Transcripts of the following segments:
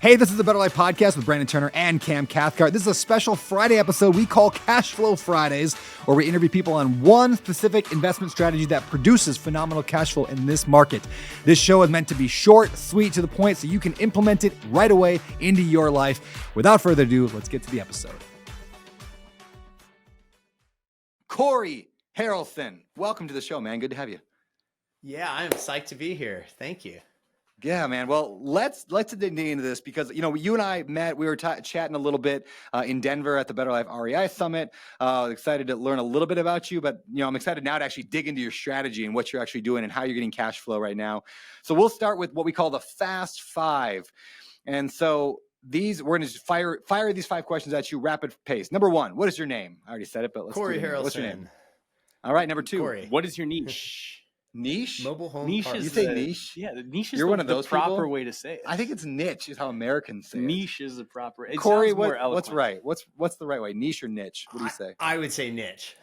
Hey, this is the Better Life Podcast with Brandon Turner and Cam Cathcart. This is a special Friday episode we call Cash Flow Fridays, where we interview people on one specific investment strategy that produces phenomenal cash flow in this market. This show is meant to be short, sweet, to the point, so you can implement it right away into your life. Without further ado, let's get to the episode. Cory Harelson, welcome to the show, man. Good to have you. Yeah, I'm psyched to be here. Thank you. Yeah, man. Well, let's dig into this because, you and I met, we were chatting a little bit in Denver at the Better Life REI Summit. Excited to learn a little bit about you, but, I'm excited now to actually dig into your strategy and what you're actually doing and how you're getting cash flow right now. So we'll start with what we call the Fast Five. And so we're going to just fire these 5 questions at you, rapid pace. Number 1, what is your name? I already said it, but let's Cory do it. Harelson. What's your name? All right. Number 2. Corey. What is your niche? Niche? Mobile home Niche park. is You say niche? Yeah, the niche is You're one of the those proper people? way to say it. I think it's niche is how Americans say it. Niche is the proper. It Cory, sounds more what's eloquent. right? What's the right way? Niche or niche? What do you say? I would say niche.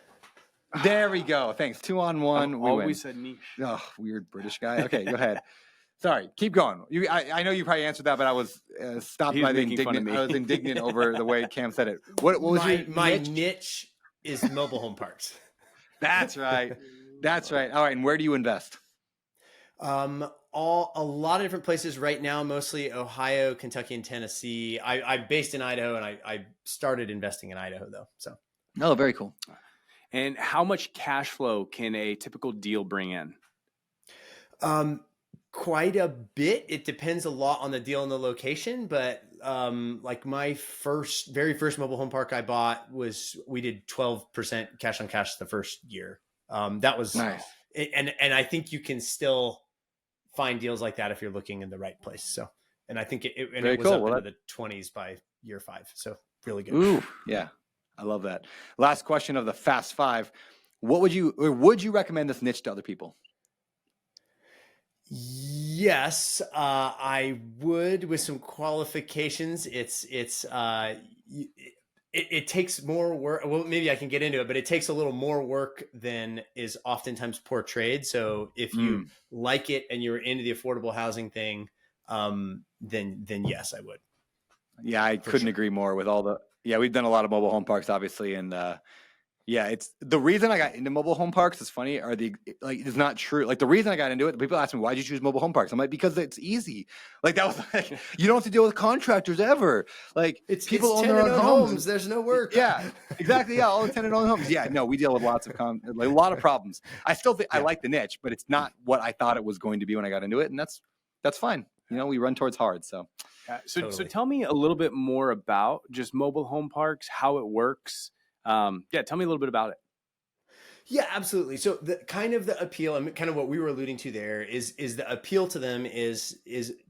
There we go. Thanks. 2 on 1. I've We always win. said niche. Oh, weird British guy. Okay, go ahead. Sorry, keep going. I know you probably answered that, but I was stopped He by was the making fun of indignant. me. I was indignant over the way Cam said it. What was my niche? niche is mobile home parks. That's right. That's right. All right. And where do you invest? A lot of different places right now, mostly Ohio, Kentucky, and Tennessee. I'm based in Idaho, and I started investing in Idaho though. So. Oh, very cool. And how much cash flow can a typical deal bring in? Quite a bit. It depends a lot on the deal and the location, but like my very first mobile home park I bought we did 12% cash on cash the first year. That was Nice. And I think you can still find deals like that if you're looking in the right place. So, and I think it was cool. up Well, into the 20s by year 5. So really good. Ooh, yeah. I love that. Last question of the Fast 5. Would you recommend this niche to other people? Yes, I would, with some qualifications. It takes more work. Well, maybe I can get into it, but it takes a little more work than is oftentimes portrayed. So if you like it and you're into the affordable housing thing, then yes, I would. Yeah, I couldn't agree more with we've done a lot of mobile home parks, obviously. And it's the reason I got into mobile home parks is funny, it's not true. Like the reason I got into it, people ask me, why'd you choose mobile home parks? I'm like, because it's easy. Like that was like, you don't have to deal with contractors ever. Like people own their own homes. There's no work. Yeah, exactly. Yeah. All the tenant-owned homes. Yeah, no, we deal with lots of a lot of problems. I still think I like the niche, but it's not what I thought it was going to be when I got into it. And that's fine. We run towards hard. So. So tell me a little bit more about just mobile home parks, how it works. Tell me a little bit about it. Yeah, absolutely. So the kind of the appeal and kind of what we were alluding to there is the appeal to them is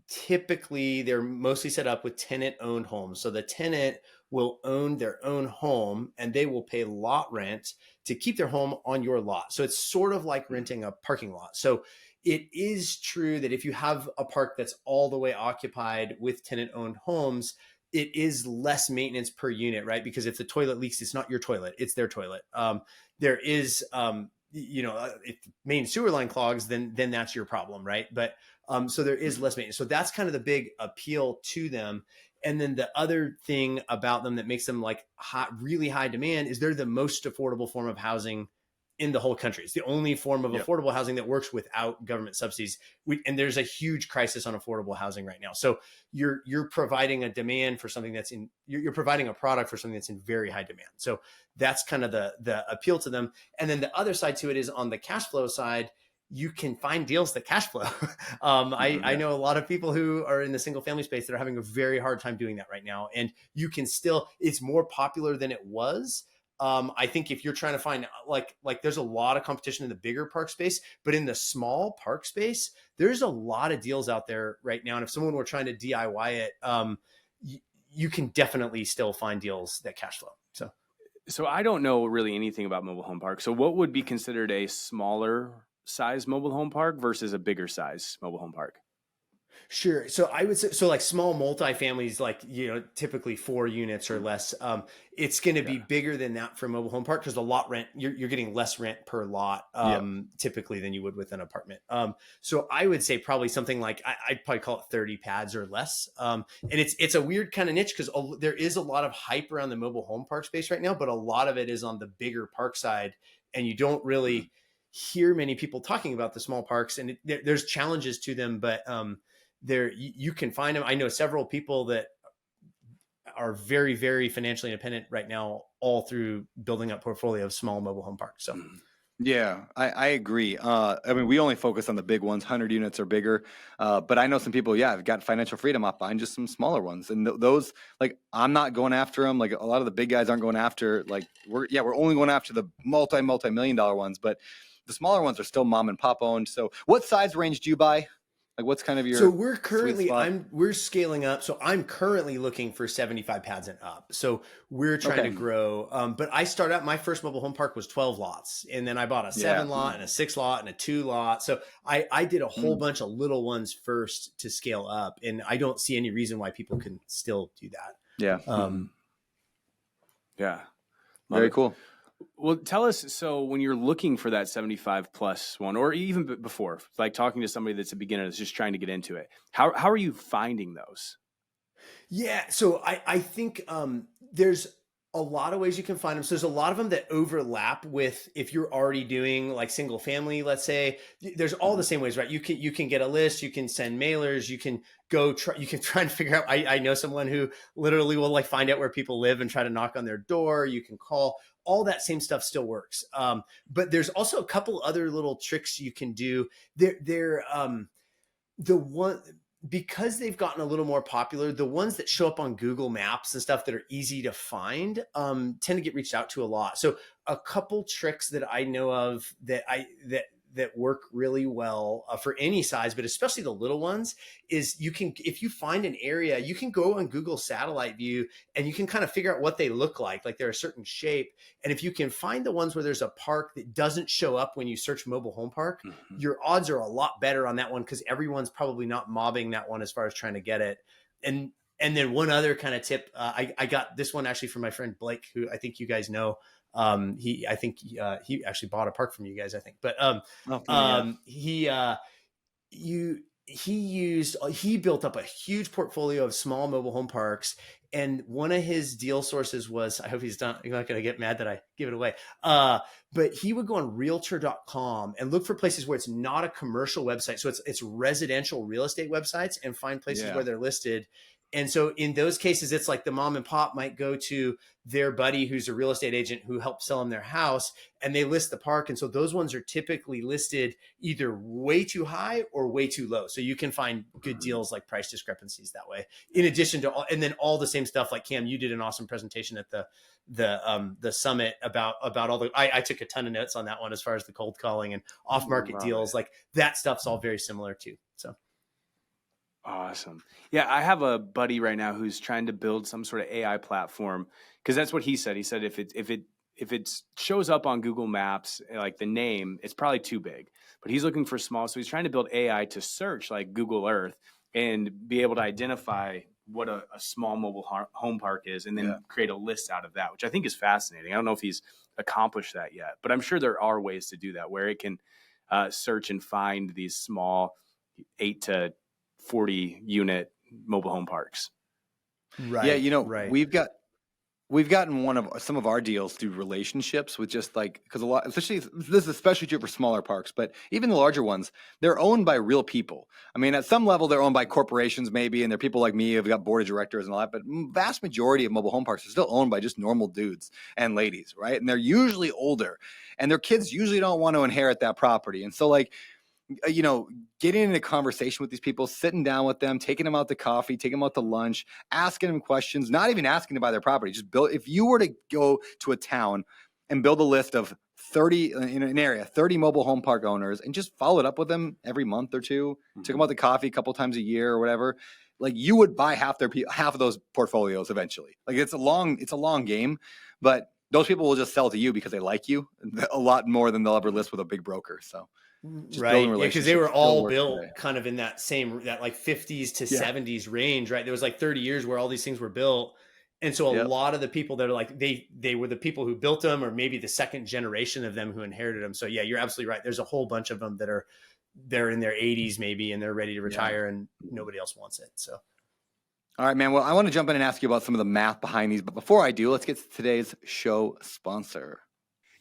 typically they're mostly set up with tenant owned homes. So the tenant will own their own home and they will pay lot rent to keep their home on your lot. So it's sort of like renting a parking lot. So it is true that if you have a park that's all the way occupied with tenant owned homes, it is less maintenance per unit, right? Because if the toilet leaks, it's not your toilet, it's their toilet. There is, if the main sewer line clogs, then that's your problem, right? But so there is less maintenance. So that's kind of the big appeal to them. And then the other thing about them that makes them like really high demand is they're the most affordable form of housing in the whole country. It's the only form of affordable housing that works without government subsidies. And there's a huge crisis on affordable housing right now. So you're providing a demand for something you're providing a product for something that's in very high demand. So that's kind of the appeal to them. And then the other side to it is on the cash flow side, you can find deals that cash flow. I know a lot of people who are in the single family space that are having a very hard time doing that right now. And you can it's more popular than it was. I think if you're trying to find like there's a lot of competition in the bigger park space, but in the small park space, there's a lot of deals out there right now. And if someone were trying to DIY it, you can definitely still find deals that cash flow. So I don't know really anything about mobile home parks. So what would be considered a smaller size mobile home park versus a bigger size mobile home park? Sure. So I would say, so like small multifamilies, like, typically 4 units or less, it's going to be bigger than that for a mobile home park because the lot rent, you're getting less rent per lot, typically than you would with an apartment. So I would say probably something like, I'd probably call it 30 pads or less. And it's a weird kind of niche because there is a lot of hype around the mobile home park space right now, but a lot of it is on the bigger park side, and you don't really hear many people talking about the small parks, and there's challenges to them, but, there you can find them. I know several people that are very, very financially independent right now, all through building up portfolio of small mobile home parks. So Yeah, I agree. I mean, we only focus on the big ones, 100 units or bigger. But I know some people, have got financial freedom off buying just some smaller ones. And those, like, I'm not going after them. Like, a lot of the big guys aren't going after, like, we're only going after the multi-million dollar ones. But the smaller ones are still mom and pop owned. So what size range do you buy? Like, what's kind of your So we're currently, sweet spot? we're scaling up. So I'm currently looking for 75 pads and up. So we're trying to grow. But I started out, my first mobile home park was 12 lots. And then I bought a 7 lot and a 6 lot and a 2 lot. So I did a whole bunch of little ones first to scale up. And I don't see any reason why people can still do that. Yeah. Yeah. Very cool. Well, tell us, so when you're looking for that 75 plus one, or even before, like talking to somebody that's a beginner that's just trying to get into it, how are you finding those? Yeah. So I think there's a lot of ways you can find them. So there's a lot of them that overlap with, if you're already doing like single family, let's say, there's all the same ways, right? You can get a list, you can send mailers, you can you can try and figure out, I know someone who literally will like find out where people live and try to knock on their door. You can call. All that same stuff still works. But there's also a couple other little tricks you can do. They're the one, because they've gotten a little more popular, the ones that show up on Google Maps and stuff that are easy to find tend to get reached out to a lot. So a couple tricks that I know of that work really well for any size, but especially the little ones, is if you find an area, you can go on Google Satellite View and you can kind of figure out what they look like they're a certain shape. And if you can find the ones where there's a park that doesn't show up when you search mobile home park, your odds are a lot better on that one, because everyone's probably not mobbing that one as far as trying to get it. And then one other kind of tip, I got this one actually from my friend Blake, who I think you guys know. He actually bought a park from you guys, I think, but he built up a huge portfolio of small mobile home parks. And one of his deal sources was, I hope he's not going to get mad that I give it away. But he would go on realtor.com and look for places where it's not a commercial website. So it's residential real estate websites, and find places where they're listed. And so in those cases, it's like the mom and pop might go to their buddy who's a real estate agent who helps sell them their house, and they list the park. And so those ones are typically listed either way too high or way too low. So you can find good deals, like price discrepancies, that way. In addition to all, and then all the same stuff, like Cam, you did an awesome presentation at the summit about all the, I took a ton of notes on that one as far as the cold calling and off market deals. Like that stuff's all very similar too. So. Awesome. Yeah, I have a buddy right now who's trying to build some sort of AI platform, because that's what he said. He said if it shows up on Google Maps, like the name, it's probably too big. But he's looking for small, so he's trying to build AI to search like Google Earth and be able to identify what a small mobile home park is, and then create a list out of that, which I think is fascinating. I don't know if he's accomplished that yet, but I'm sure there are ways to do that, where it can search and find these small 8 to 40 unit mobile home parks. Right. Yeah, we've gotten some of our deals through relationships with just like, because a lot, especially this is especially true for smaller parks, but even the larger ones, they're owned by real people. I mean, at some level, they're owned by corporations maybe, and they're people like me who've got board of directors and all that. But vast majority of mobile home parks are still owned by just normal dudes and ladies, right? And they're usually older, and their kids usually don't want to inherit that property. And so, like, getting in a conversation with these people, sitting down with them, taking them out to coffee, taking them out to lunch, asking them questions, not even asking to buy their property. Just if you were to go to a town and build a list of 30 in an area, 30 mobile home park owners, and just follow it up with them every month or two, take them out to coffee a couple times a year or whatever, like you would buy half of those portfolios eventually. Like it's a long game, but those people will just sell to you because they like you a lot more than they'll ever list with a big broker. So. just Right. building Yeah. Because relationships they were still all work built today. kind of in that like 50s to Yeah. 70s range, right? There was like 30 years where all these things were built. And so a Yep. lot of the people that are like, they were the people who built them, or maybe the second generation of them who inherited them. So yeah, you're absolutely right. There's a whole bunch of them that they're in their 80s maybe, and they're ready to retire, and nobody else wants it. So. All right, man. Well, I want to jump in and ask you about some of the math behind these. But before I do, let's get to today's show sponsor.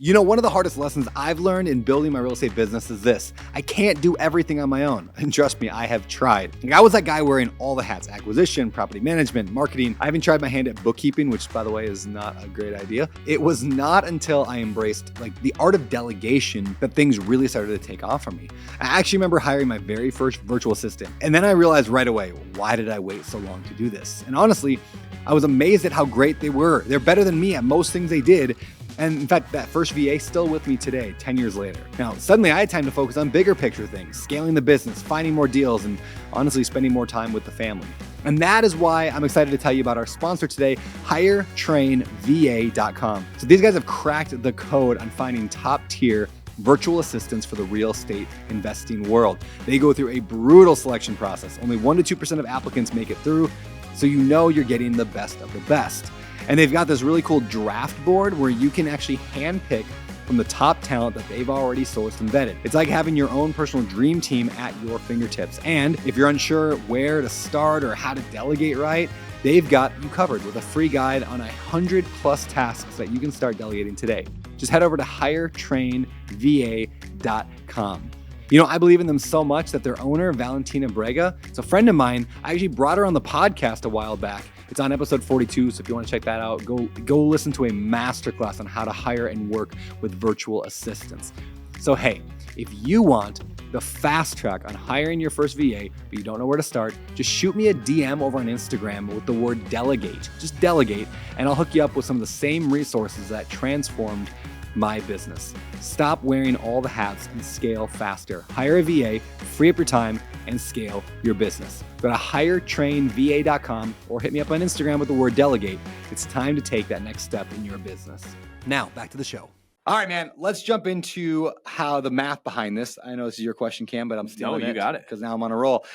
You know, one of the hardest lessons I've learned in building my real estate business is this: I can't do everything on my own. And trust me, I have tried. Like, I was that guy wearing all the hats: acquisition, property management, marketing. I even tried my hand at bookkeeping, which, by the way, is not a great idea. It was not until I embraced like the art of delegation that things really started to take off for me. I actually remember hiring my very first virtual assistant. And then I realized right away, why did I wait so long to do this? And honestly, I was amazed at how great they were. They're better than me at most things they did. And in fact, that first VA is still with me today, 10 years later. Now, suddenly I had time to focus on bigger picture things, scaling the business, finding more deals, and honestly spending more time with the family. And that is why I'm excited to tell you about our sponsor today, HireTrainVA.com. So these guys have cracked the code on finding top tier virtual assistants for the real estate investing world. They go through a brutal selection process. Only 1% to 2% of applicants make it through, so you know you're getting the best of the best. And they've got this really cool draft board where you can actually handpick from the top talent that they've already sourced and vetted. It's like having your own personal dream team at your fingertips. And if you're unsure where to start or how to delegate right, they've got you covered with a free guide on 100+ tasks that you can start delegating today. Just head over to HireTrainVA.com. You know, I believe in them so much that their owner, Valentina Brega, is a friend of mine. I actually brought her on the podcast a while back. It's on episode 42, so if you want to check that out, go listen to a masterclass on how to hire and work with virtual assistants. So hey, if you want the fast track on hiring your first VA, but you don't know where to start, just shoot me a DM over on Instagram with the word delegate. Just delegate, and I'll hook you up with some of the same resources that transformed my business. Stop wearing all the hats and scale faster. Hire a VA, free up your time, and scale your business. Go to HireTrainVA.com or hit me up on Instagram with the word delegate. It's time to take that next step in your business. Now, back to the show. All right, man, let's jump into how the math behind this. I know this is your question, Cam, but I'm stealing No, you got it. because now I'm on a roll.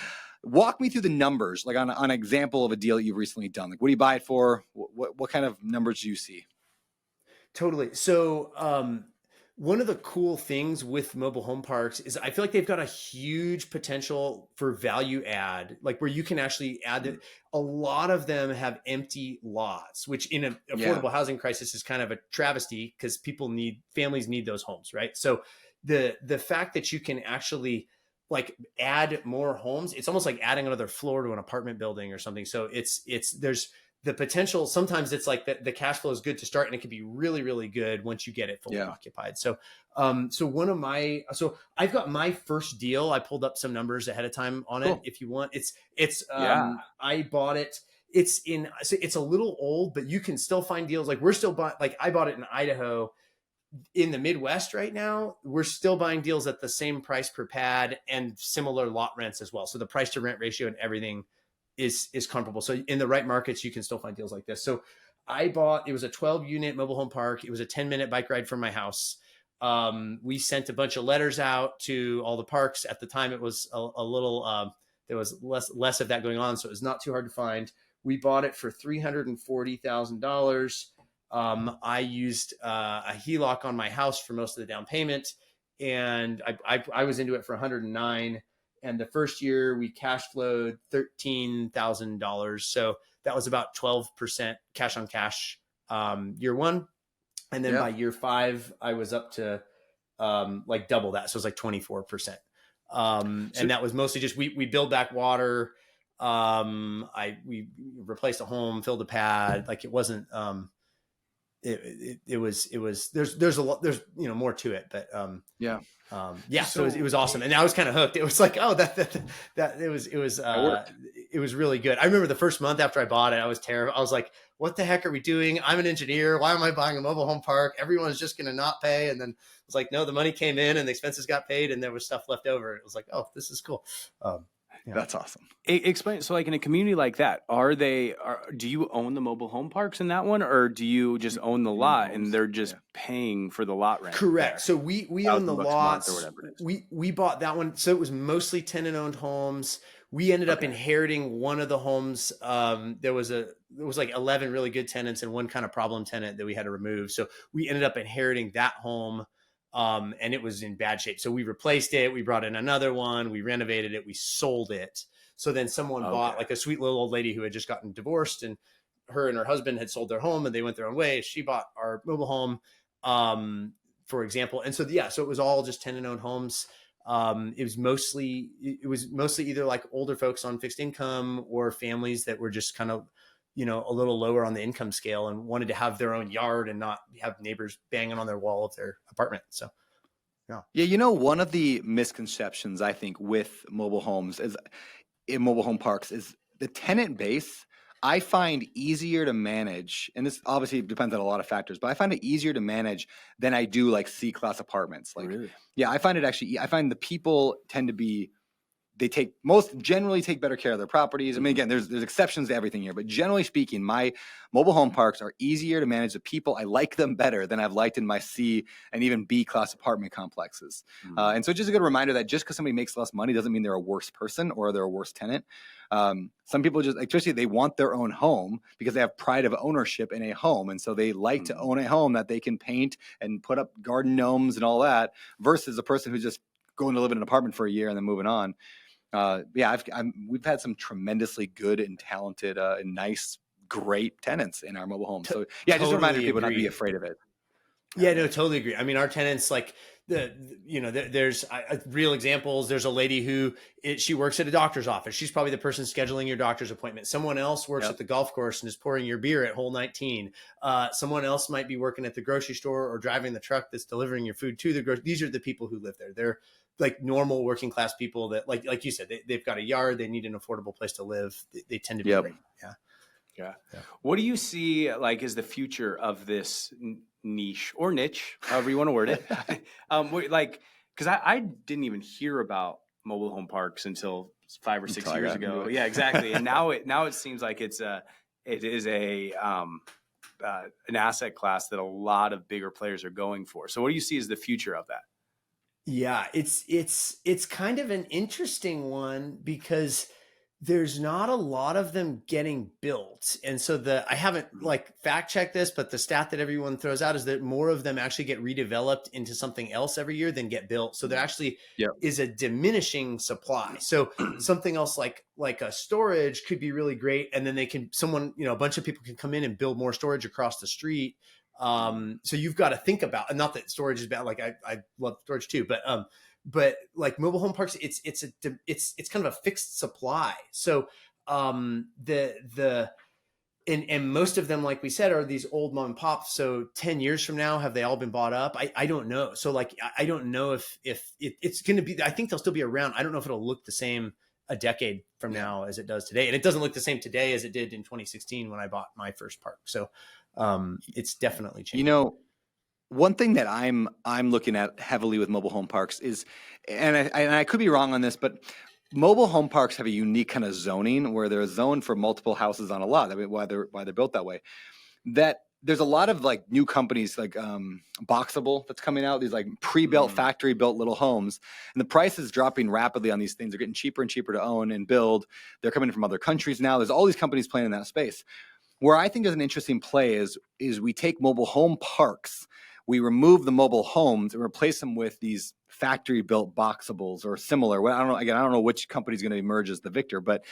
Walk me through the numbers, like on an example of a deal that you've recently done. Like, what do you buy it for? What kind of numbers do you see? Totally. So, one of the cool things with mobile home parks is I feel like they've got a huge potential for value add, like where you can actually add it. A lot of them have empty lots, which in an affordable housing crisis is kind of a travesty because families need those homes, right? So the fact that you can actually like add more homes, it's almost like adding another floor to an apartment building or something. So there's the potential. Sometimes it's like the cash flow is good to start, and it can be really, really good once you get it fully occupied. So, so I've got my first deal. I pulled up some numbers ahead of time on it. If you want, I bought it. It's a little old, but you can still find deals. Like I bought it in Idaho. In the Midwest right now, we're still buying deals at the same price per pad and similar lot rents as well. So the price to rent ratio and everything is comparable. So in the right markets, you can still find deals like this. So it was a 12-unit mobile home park. It was a 10-minute bike ride from my house. We sent a bunch of letters out to all the parks. At the time, it was a little, there was less of that going on. So it was not too hard to find. We bought it for $340,000. I used a HELOC on my house for most of the down payment. And I was into it for 109. And the first year we cash flowed $13,000. So that was about 12% cash on cash year one. And then by year 5, I was up to like double that. So it was like 24%. And that was mostly just, we build back water. We replaced a home, filled a pad. Like it wasn't, it was, there's a lot, there's, more to it, but so it was awesome. And I was kind of hooked. It was like, oh, it was really good. I remember the first month after I bought it, I was terrified. I was like, what the heck are we doing? I'm an engineer. Why am I buying a mobile home park? Everyone's just going to not pay. And then it's like, no, the money came in and the expenses got paid and there was stuff left over. It was like, oh, this is cool. That's awesome. Explain. So like in a community like that, do you own the mobile home parks in that one, or do you just own the lot and they're just paying for the lot rent? Correct. There? So we own the $1,000 a month lots. or whatever it is. We bought that one. So it was mostly tenant owned homes. We ended up inheriting one of the homes. There was like 11 really good tenants and one kind of problem tenant that we had to remove. So we ended up inheriting that home. And it was in bad shape. So we replaced it. We brought in another one. We renovated it. We sold it. So then someone bought, like a sweet little old lady who had just gotten divorced, and her and her husband had sold their home and they went their own way. She bought our mobile home, for example. And so, so it was all just tenant owned homes. It was mostly either like older folks on fixed income or families that were just kind of, a little lower on the income scale and wanted to have their own yard and not have neighbors banging on their wall of their apartment. So, yeah. One of the misconceptions I think with mobile homes is in mobile home parks is the tenant base. I find easier to manage, and this obviously depends on a lot of factors, but I find it easier to manage than I do like C-class apartments. Like, really? Yeah, I find the people tend to be, generally take better care of their properties. I mean, again, there's exceptions to everything here, but generally speaking, my mobile home parks are easier to manage. The people, I like them better than I've liked in my C and even B class apartment complexes. And so just a good reminder that just because somebody makes less money doesn't mean they're a worse person or they're a worse tenant. Some people especially they want their own home because they have pride of ownership in a home. And so they like to own a home that they can paint and put up garden gnomes and all that versus a person who's just going to live in an apartment for a year and then moving on. We've had some tremendously good and talented and nice, great tenants in our mobile homes. So just a reminder people not to be afraid of it. Yeah, no, totally agree. I mean, our tenants, like there's real examples. There's a lady who she works at a doctor's office. She's probably the person scheduling your doctor's appointment. Someone else works at the golf course and is pouring your beer at hole 19. Someone else might be working at the grocery store or driving the truck that's delivering your food to the grocery. These are the people who live there. They're like normal working class people that, like you said, they've got a yard. They need an affordable place to live. They tend to be great. Yeah. What do you see like as the future of this niche or niche, however you want to word it? Because I didn't even hear about mobile home parks until 5 or 6 years ago. Yeah, exactly. And now it seems like it is an asset class that a lot of bigger players are going for. So what do you see as the future of that? Yeah, it's kind of an interesting one because there's not a lot of them getting built. And so I haven't like fact checked this, but the stat that everyone throws out is that more of them actually get redeveloped into something else every year than get built. So there actually is a diminishing supply. So something else like a storage could be really great. And then a bunch of people can come in and build more storage across the street. So you've got to think about, and not that storage is bad. Like I love storage too, but like mobile home parks, it's kind of a fixed supply. So, and most of them, like we said, are these old mom and pops. So 10 years from now, have they all been bought up? I don't know. So like, I don't know if it's going to be, I think they'll still be around. I don't know if it'll look the same a decade from now as it does today. And it doesn't look the same today as it did in 2016 when I bought my first park. So, it's definitely changing. One thing that I'm looking at heavily with mobile home parks is, and I could be wrong on this, but mobile home parks have a unique kind of zoning where they're zoned for multiple houses on a lot. I mean, why they're built that way. That there's a lot of like new companies like Boxable that's coming out. These like pre-built, factory-built little homes, and the price is dropping rapidly on these things. They're getting cheaper and cheaper to own and build. They're coming from other countries now. There's all these companies playing in that space. Where I think is an interesting play is we take mobile home parks, we remove the mobile homes and replace them with these factory-built Boxables or similar. I don't know which company is going to emerge as the victor, but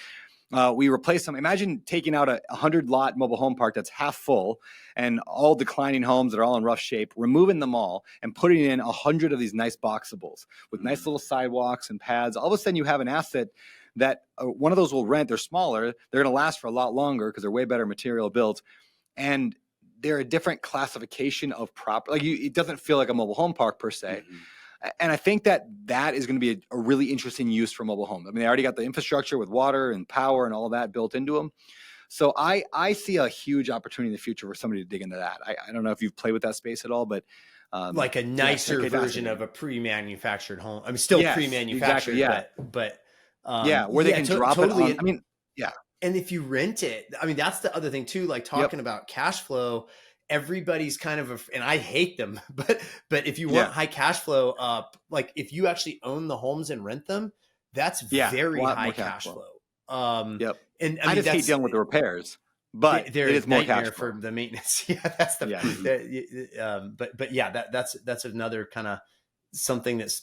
we replace them. Imagine taking out a 100-lot mobile home park that's half full and all declining homes that are all in rough shape, removing them all and putting in 100 of these nice Boxables with nice little sidewalks and pads. All of a sudden, you have an asset that one of those will rent. They're smaller. They're going to last for a lot longer because they're way better material built. And they're a different classification of property. It doesn't feel like a mobile home park per se. And I think that is going to be a really interesting use for mobile homes. I mean, they already got the infrastructure with water and power and all that built into them. So I see a huge opportunity in the future for somebody to dig into that. I don't know if you've played with that space at all, but like a nicer version of a pre-manufactured home. I mean, still pre-manufactured, exactly, but Where they can drop totally. it on. I mean, yeah. And if you rent it, I mean, that's the other thing too, like talking about cash flow, everybody's kind of, and I hate them, but if you want high cash flow up, like if you actually own the homes and rent them, that's very high cash flow. And I just hate dealing with the repairs, but they're it is more cash for the maintenance. That's but yeah, that's another kind of something that's,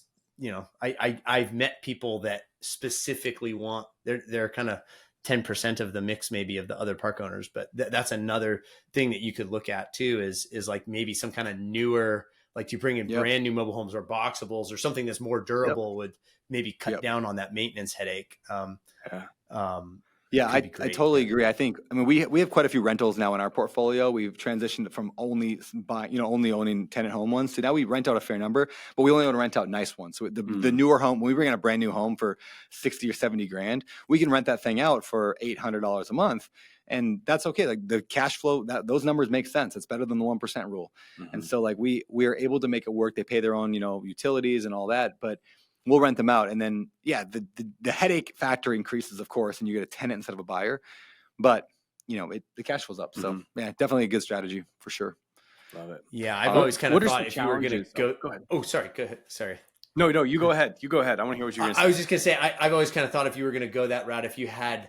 I've met people that specifically want, they're kind of 10% of the mix maybe of the other park owners, but that's another thing that you could look at too, is like maybe some kind of newer, like you bring in brand new mobile homes or boxables or something that's more durable would maybe cut down on that maintenance headache. I totally agree. I mean, we have quite a few rentals now in our portfolio. We've transitioned from only owning tenant home ones to now we rent out a fair number, but we only want to rent out nice ones. So the newer home, when we bring in a brand new home for 60 or 70 grand, we can rent that thing out for $800 a month. And that's okay. Like the cash flow, those numbers make sense. It's better than the 1% rule. And so like we are able to make it work. They pay their own, utilities and all that, but we'll rent them out. And then, the headache factor increases, of course, and you get a tenant instead of a buyer. But, the cash flow's up. So, definitely a good strategy for sure. Love it. Yeah, I've always kind of thought if you were going to go ahead. Oh, sorry. Go ahead. Sorry. No, you go ahead. You go ahead. I want to hear what you're going to say. I was just going to say, I've always kind of thought if you were going to go that route, if you had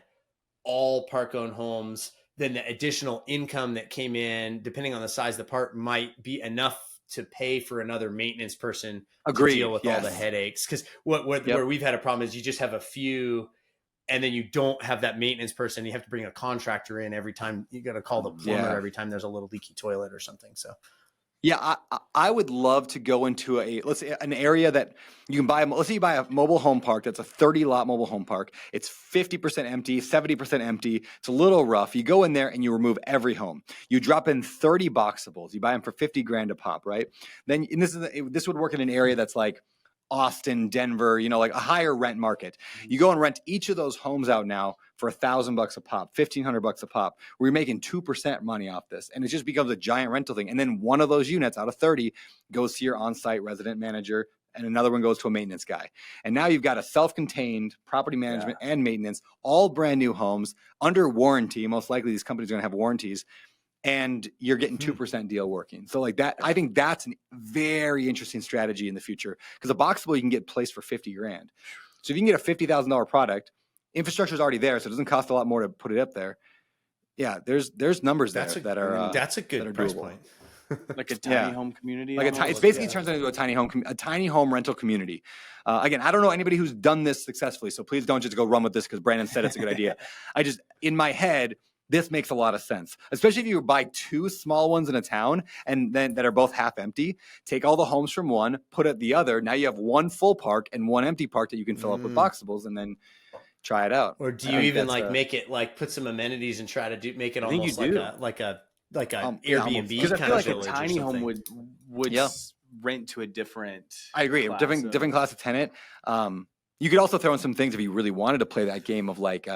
all park-owned homes, then the additional income that came in, depending on the size of the park, might be enough to pay for another maintenance person to deal with all the headaches. Because where we've had a problem is you just have a few, and then you don't have that maintenance person. You have to bring a contractor in every time. You got to call the plumber every time there's a little leaky toilet or something. So. Yeah, I would love to go into an area that you can buy. Let's say you buy a mobile home park that's a 30-lot mobile home park. It's 50% empty, 70% empty. It's a little rough. You go in there and you remove every home. You drop in 30 boxables. You buy them for 50 grand a pop, right? Then this would work in an area that's like Austin, Denver, like a higher rent market. You go and rent each of those homes out now for $1,000 a pop, $1,500 a pop. We're making 2% money off this, and it just becomes a giant rental thing. And then one of those units out of 30 goes to your on-site resident manager, and another one goes to a maintenance guy. And now you've got a self-contained property management and maintenance, all brand new homes under warranty. Most likely these companies are going to have warranties. And you're getting 2% deal working. So like that, I think that's a very interesting strategy in the future, because a boxable you can get placed for 50 grand. So if you can get a $50,000 product, infrastructure is already there, so it doesn't cost a lot more to put it up there. Yeah, there's numbers that's a good price doable. Point. Like a tiny home community. It basically turns into a tiny home rental community. Again, I don't know anybody who's done this successfully, so please don't just go run with this because Brandon said it's a good idea. In my head, this makes a lot of sense, especially if you buy two small ones in a town and then that are both half empty. Take all the homes from one, put it the other. Now you have one full park and one empty park that you can fill up with boxables, and then try it out. Or do you even make it like put some amenities and try to make it almost like a Airbnb? Because I feel like a tiny home would rent to a different. I agree. Different class of tenant. You could also throw in some things if you really wanted to play that game of like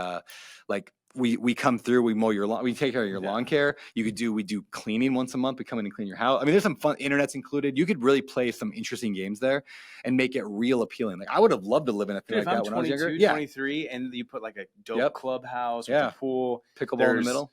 we come through, we mow your lawn, we take care of your lawn care. We do cleaning once a month. We come in and clean your house. I mean, there's some fun, internet's included. You could really play some interesting games there and make it real appealing. Like I would have loved to live in a thing like that when I was younger. 23, and you put like a dope clubhouse with a pool, pickleball in the middle.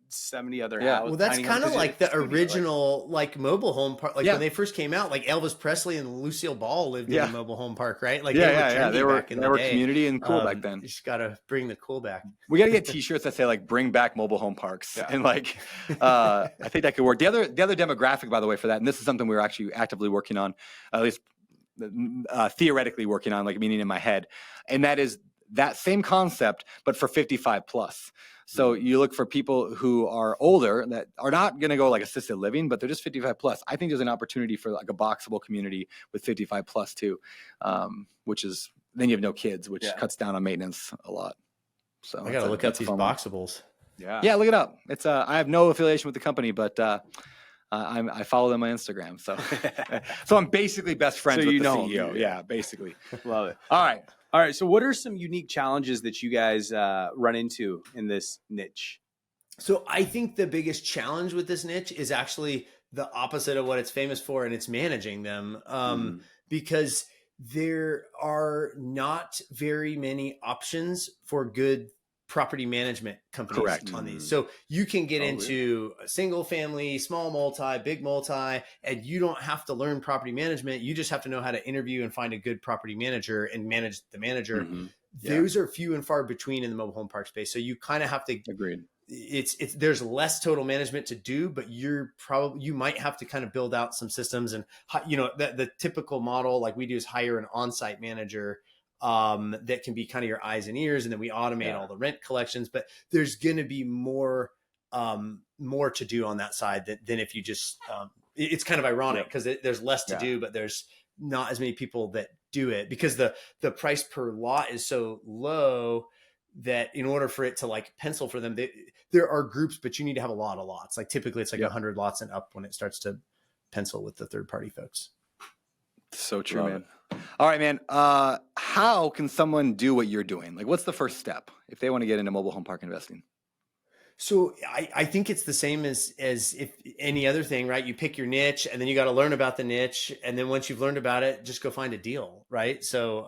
70 other houses. Well, that's kind of like the original like mobile home park. Like when they first came out, like Elvis Presley and Lucille Ball lived in a mobile home park, right? Like they were community and cool back then. You just got to bring the cool back. We got to get t-shirts that say like bring back mobile home parks. And like I think that could work. The other demographic, by the way, for that, and this is something we're actually actively working on, at least theoretically working on, like meaning in my head, and that is that same concept but for 55 plus. So you look for people who are older that are not going to go like assisted living, but they're just 55 plus. I think there's an opportunity for like a boxable community with 55 plus too, which is then you have no kids, which cuts down on maintenance a lot. So I got to look up these boxables. Yeah, look it up. It's I have no affiliation with the company, but I follow them on Instagram. So I'm basically best friends with the CEO. Yeah, basically. Love it. All right. So what are some unique challenges that you guys run into in this niche? So I think the biggest challenge with this niche is actually the opposite of what it's famous for, and it's managing them. Because there are not very many options for good property management companies Correct. on these. So you can get Oh, into a single family, small multi, big multi, and you don't have to learn property management. You just have to know how to interview and find a good property manager and manage the manager. Mhm. Those are few and far between in the mobile home park space. So you kind of have to, Agreed. it's there's less total management to do, but you might have to kind of build out some systems. And the typical model like we do is hire an on-site manager that can be kind of your eyes and ears, and then we automate all the rent collections. But there's going to be more to do on that side than if you just it's kind of ironic because there's less to do, but there's not as many people that do it because the price per lot is so low that in order for it to like pencil for them, there are groups, but you need to have a lot of lots. Like typically it's like 100 lots and up when it starts to pencil with the third party folks. So true, Love man. All right, man. How can someone do what you're doing? Like, what's the first step if they want to get into mobile home park investing? So I think it's the same as if any other thing, right? You pick your niche and then you got to learn about the niche. And then once you've learned about it, just go find a deal. Right. So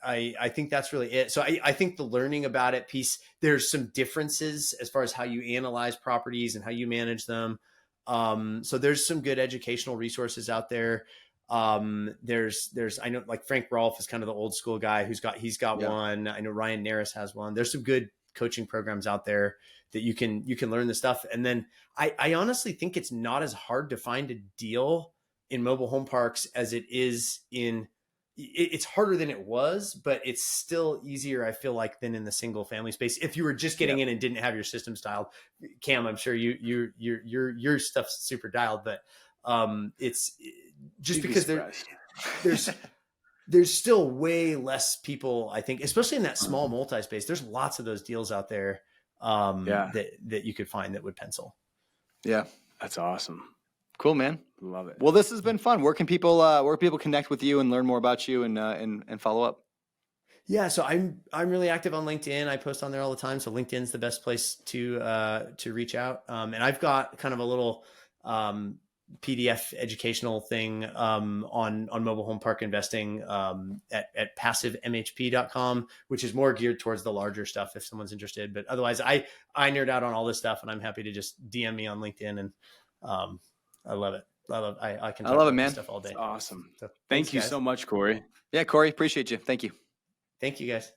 I think that's really it. So I think the learning about it piece, there's some differences as far as how you analyze properties and how you manage them. So there's some good educational resources out there. There's I know like Frank Rolfe is kind of the old school guy he's got one. I know Ryan Naris has one. There's some good coaching programs out there that you can learn the stuff. And then I honestly think it's not as hard to find a deal in mobile home parks as it is it's harder than it was, but it's still easier, I feel like, than in the single family space. If you were just getting in and didn't have your system styled, Cam, I'm sure your stuff's super dialed, but it's just because there's still way less people, I think, especially in that small multi-space. There's lots of those deals out there that you could find that would pencil. Yeah. That's awesome. Cool, man. Love it. Well, this has been fun. Where can people connect with you and learn more about you and follow up? Yeah, so I'm really active on LinkedIn. I post on there all the time. So LinkedIn's the best place to reach out. And I've got kind of a little PDF educational thing on mobile home park investing at passivemhp.com, which is more geared towards the larger stuff if someone's interested. But otherwise, I nerd out on all this stuff, and I'm happy to just DM me on LinkedIn, and I love it. I can talk love it, about man. this stuff all day. That's awesome. So, Thank you so much, Cory. Yeah, Cory, appreciate you. Thank you. Thank you, guys.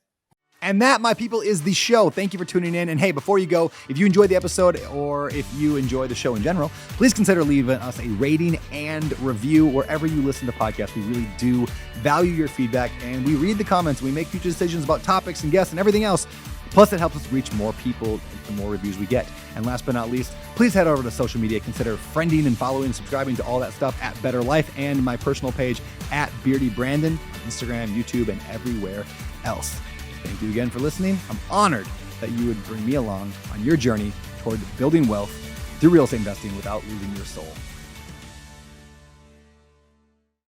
And that, my people, is the show. Thank you for tuning in. And hey, before you go, if you enjoyed the episode or if you enjoy the show in general, please consider leaving us a rating and review wherever you listen to podcasts. We really do value your feedback, and we read the comments. We make future decisions about topics and guests and everything else. Plus, it helps us reach more people the more reviews we get. And last but not least, please head over to social media. Consider friending and following and subscribing to all that stuff at Better Life and my personal page at Beardy Brandon on Instagram, YouTube, and everywhere else. Thank you again for listening. I'm honored that you would bring me along on your journey toward building wealth through real estate investing without losing your soul.